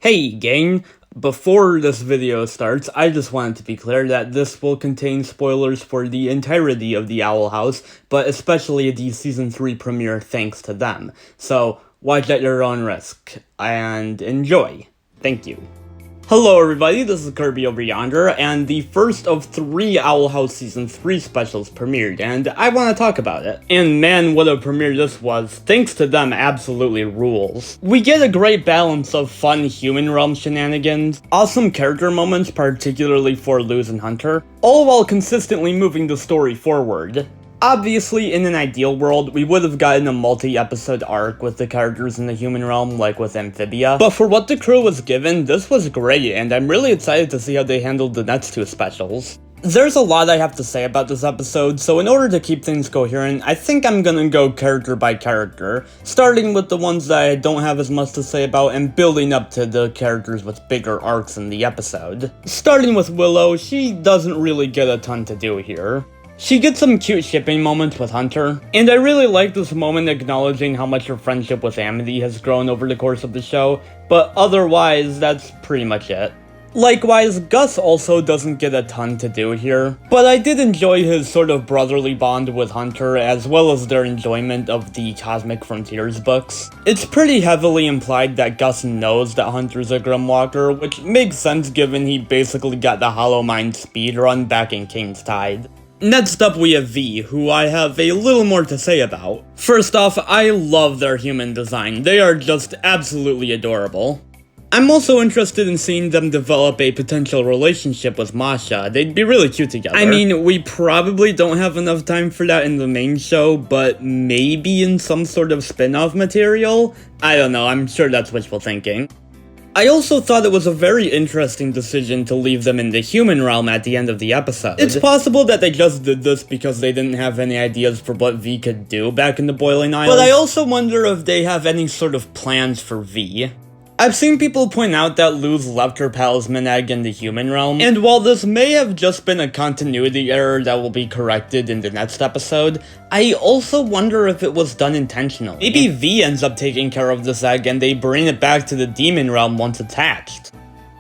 Hey gang, before this video starts, I just wanted to be clear that this will contain spoilers for the entirety of the Owl House, but especially the Season 3 premiere thanks to them. So, watch at your own risk, and enjoy. Thank you. Hello everybody, this is Kirby over yonder, and the first of 3 Owl House Season 3 specials premiered, and I want to talk about it. And man, what a premiere this was. Thanks to them, absolutely rules. We get a great balance of fun human realm shenanigans, awesome character moments, particularly for Luz and Hunter, all while consistently moving the story forward. Obviously, in an ideal world, we would have gotten a multi-episode arc with the characters in the human realm, like with Amphibia, but for what the crew was given, this was great, and I'm really excited to see how they handled the next 2 specials. There's a lot I have to say about this episode, so in order to keep things coherent, I think I'm gonna go character by character, starting with the ones that I don't have as much to say about and building up to the characters with bigger arcs in the episode. Starting with Willow, she doesn't really get a ton to do here. She gets some cute shipping moments with Hunter, and I really like this moment acknowledging how much her friendship with Amity has grown over the course of the show, but otherwise, that's pretty much it. Likewise, Gus also doesn't get a ton to do here, but I did enjoy his sort of brotherly bond with Hunter as well as their enjoyment of the Cosmic Frontiers books. It's pretty heavily implied that Gus knows that Hunter's a Grimwalker, which makes sense given he basically got the Hollow Mind speedrun back in King's Tide. Next up we have V, who I have a little more to say about. First off, I love their human design. They are just absolutely adorable. I'm also interested in seeing them develop a potential relationship with Masha. They'd be really cute together. I mean, we probably don't have enough time for that in the main show, but maybe in some sort of spin-off material? I don't know, I'm sure that's wishful thinking. I also thought it was a very interesting decision to leave them in the human realm at the end of the episode. It's possible that they just did this because they didn't have any ideas for what V could do back in the Boiling Isles, but I also wonder if they have any sort of plans for V. I've seen people point out that Luz left her talisman egg in the human realm, and while this may have just been a continuity error that will be corrected in the next episode, I also wonder if it was done intentionally. Maybe V ends up taking care of this egg and they bring it back to the demon realm once attached.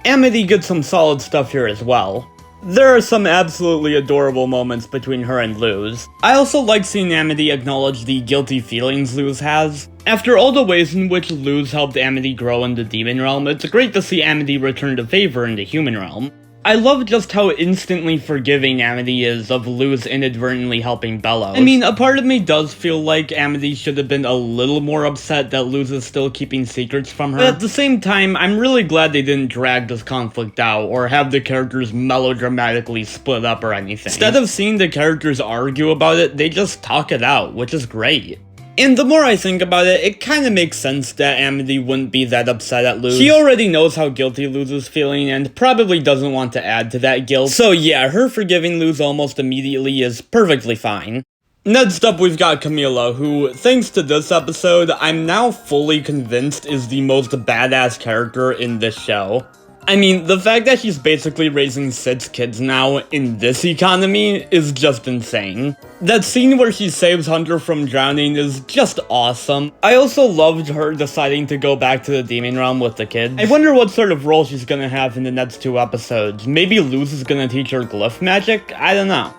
Amity gets some solid stuff here as well. There are some absolutely adorable moments between her and Luz. I also like seeing Amity acknowledge the guilty feelings Luz has. After all the ways in which Luz helped Amity grow in the demon realm, it's great to see Amity return to favor in the human realm. I love just how instantly forgiving Amity is of Luz inadvertently helping Belos. I mean, a part of me does feel like Amity should have been a little more upset that Luz is still keeping secrets from her. But at the same time, I'm really glad they didn't drag this conflict out or have the characters melodramatically split up or anything. Instead of seeing the characters argue about it, they just talk it out, which is great. And the more I think about it, it kinda makes sense that Amity wouldn't be that upset at Luz. She already knows how guilty Luz is feeling and probably doesn't want to add to that guilt. So yeah, her forgiving Luz almost immediately is perfectly fine. Next up we've got Camila, who, thanks to this episode, I'm now fully convinced is the most badass character in this show. I mean, the fact that she's basically raising 6 kids now in this economy is just insane. That scene where she saves Hunter from drowning is just awesome. I also loved her deciding to go back to the demon realm with the kids. I wonder what sort of role she's gonna have in the next 2 episodes. Maybe Luz is gonna teach her glyph magic? I don't know.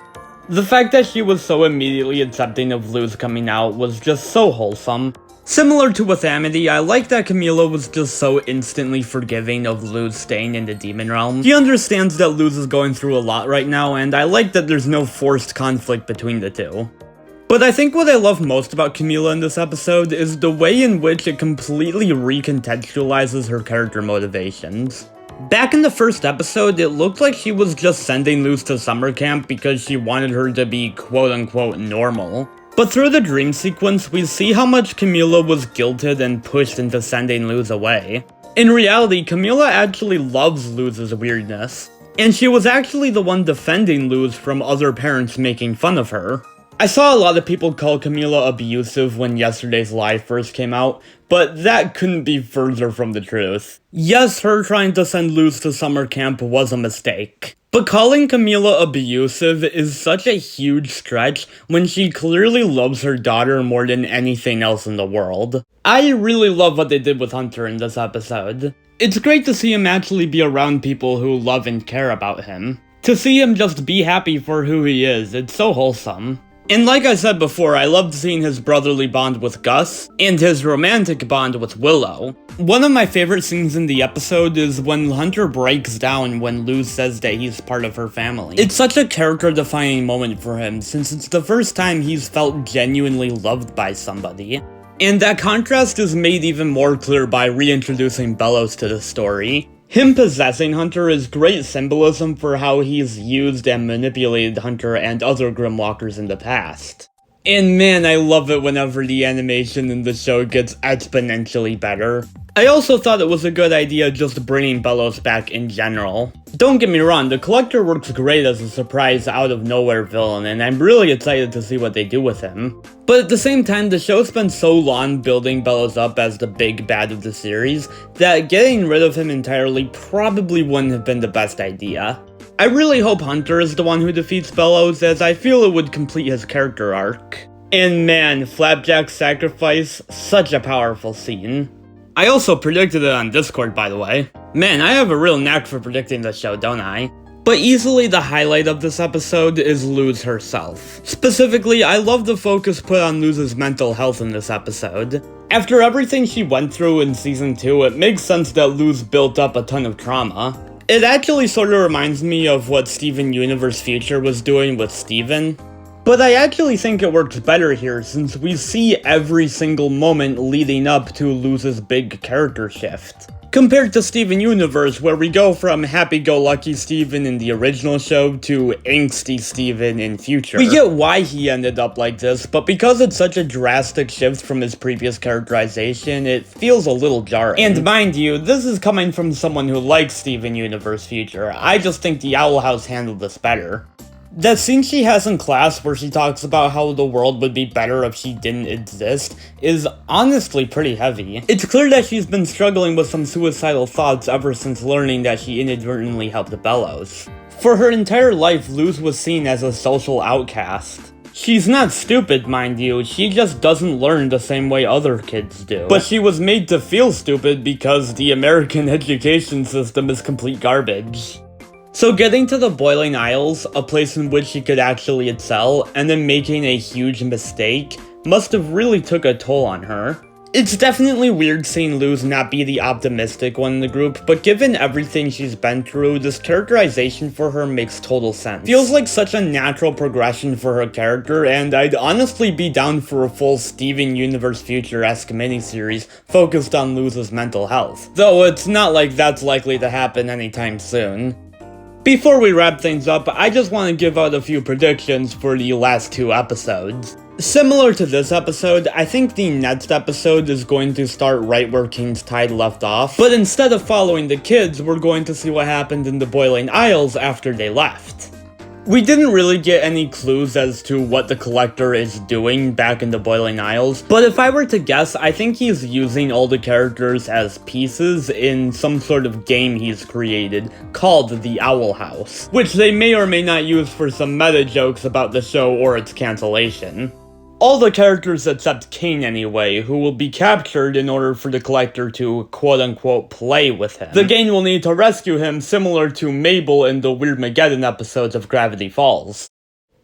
The fact that she was so immediately accepting of Luz coming out was just so wholesome. Similar to with Amity, I like that Camila was just so instantly forgiving of Luz staying in the demon realm. She understands that Luz is going through a lot right now, and I like that there's no forced conflict between the two. But I think what I love most about Camila in this episode is the way in which it completely recontextualizes her character motivations. Back in the first episode, it looked like she was just sending Luz to summer camp because she wanted her to be quote-unquote normal. But through the dream sequence, we see how much Camila was guilted and pushed into sending Luz away. In reality, Camila actually loves Luz's weirdness, and she was actually the one defending Luz from other parents making fun of her. I saw a lot of people call Camila abusive when yesterday's live first came out, but that couldn't be further from the truth. Yes, her trying to send Luz to summer camp was a mistake. But calling Camila abusive is such a huge stretch when she clearly loves her daughter more than anything else in the world. I really love what they did with Hunter in this episode. It's great to see him actually be around people who love and care about him. To see him just be happy for who he is, it's so wholesome. And like I said before, I loved seeing his brotherly bond with Gus, and his romantic bond with Willow. One of my favorite scenes in the episode is when Hunter breaks down when Luz says that he's part of her family. It's such a character-defining moment for him, since it's the first time he's felt genuinely loved by somebody. And that contrast is made even more clear by reintroducing Belos to the story. Him possessing Hunter is great symbolism for how he's used and manipulated Hunter and other Grimwalkers in the past. And man, I love it whenever the animation in the show gets exponentially better. I also thought it was a good idea just bringing Belos back in general. Don't get me wrong, the Collector works great as a surprise out-of-nowhere villain, and I'm really excited to see what they do with him. But at the same time, the show spent so long building Belos up as the big bad of the series, that getting rid of him entirely probably wouldn't have been the best idea. I really hope Hunter is the one who defeats Belos, as I feel it would complete his character arc. And man, Flapjack's sacrifice, such a powerful scene. I also predicted it on Discord, by the way. Man, I have a real knack for predicting the show, don't I? But easily the highlight of this episode is Luz herself. Specifically, I love the focus put on Luz's mental health in this episode. After everything she went through in Season 2, it makes sense that Luz built up a ton of trauma. It actually sort of reminds me of what Steven Universe Future was doing with Steven. But I actually think it works better here, since we see every single moment leading up to Luz's big character shift. Compared to Steven Universe, where we go from happy-go-lucky Steven in the original show to angsty Steven in Future. We get why he ended up like this, but because it's such a drastic shift from his previous characterization, it feels a little jarring. And mind you, this is coming from someone who likes Steven Universe Future. I just think the Owl House handled this better. That scene she has in class where she talks about how the world would be better if she didn't exist is honestly pretty heavy. It's clear that she's been struggling with some suicidal thoughts ever since learning that she inadvertently helped Belos. For her entire life, Luz was seen as a social outcast. She's not stupid, mind you, she just doesn't learn the same way other kids do. But she was made to feel stupid because the American education system is complete garbage. So getting to the Boiling Isles, a place in which she could actually excel, and then making a huge mistake, must have really took a toll on her. It's definitely weird seeing Luz not be the optimistic one in the group, but given everything she's been through, this characterization for her makes total sense. Feels like such a natural progression for her character, and I'd honestly be down for a full Steven Universe Future-esque miniseries focused on Luz's mental health. Though it's not like that's likely to happen anytime soon. Before we wrap things up, I just want to give out a few predictions for the last two episodes. Similar to this episode, I think the next episode is going to start right where King's Tide left off, but instead of following the kids, we're going to see what happened in the Boiling Isles after they left. We didn't really get any clues as to what the Collector is doing back in the Boiling Isles, but if I were to guess, I think he's using all the characters as pieces in some sort of game he's created called the Owl House, which they may or may not use for some meta jokes about the show or its cancellation. All the characters except King anyway, who will be captured in order for the Collector to quote-unquote play with him. The gang will need to rescue him, similar to Mabel in the Weirdmageddon episodes of Gravity Falls.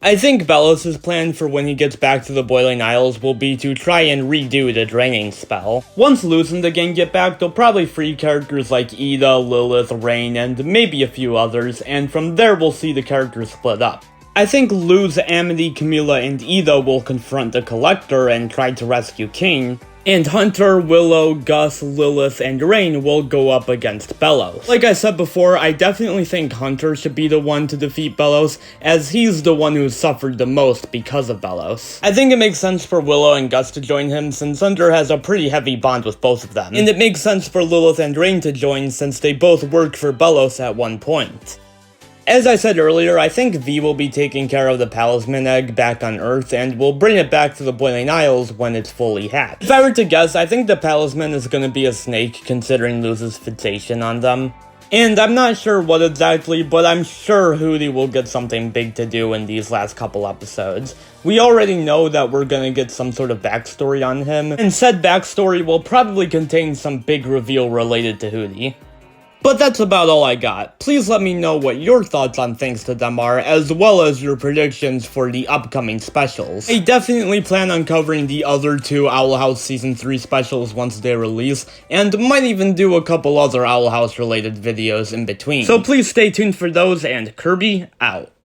I think Belos' plan for when he gets back to the Boiling Isles will be to try and redo the draining spell. Once Luz and the gang get back, they'll probably free characters like Ida, Lilith, Rain, and maybe a few others, and from there we'll see the characters split up. I think Luz, Amity, Camila, and Ida will confront the Collector and try to rescue King, and Hunter, Willow, Gus, Lilith, and Rain will go up against Belos. Like I said before, I definitely think Hunter should be the one to defeat Belos, as he's the one who suffered the most because of Belos. I think it makes sense for Willow and Gus to join him, since Hunter has a pretty heavy bond with both of them, and it makes sense for Lilith and Rain to join since they both worked for Belos at one point. As I said earlier, I think V will be taking care of the Talisman Egg back on Earth, and will bring it back to the Boiling Isles when it's fully hatched. If I were to guess, I think the Talisman is going to be a snake, considering Luz's fixation on them. And I'm not sure what exactly, but I'm sure Hootie will get something big to do in these last couple episodes. We already know that we're gonna get some sort of backstory on him, and said backstory will probably contain some big reveal related to Hootie. But that's about all I got. Please let me know what your thoughts on Thanks to Them are, as well as your predictions for the upcoming specials. I definitely plan on covering the other 2 Owl House Season 3 specials once they release, and might even do a couple other Owl House related videos in between. So please stay tuned for those, and Kirby out.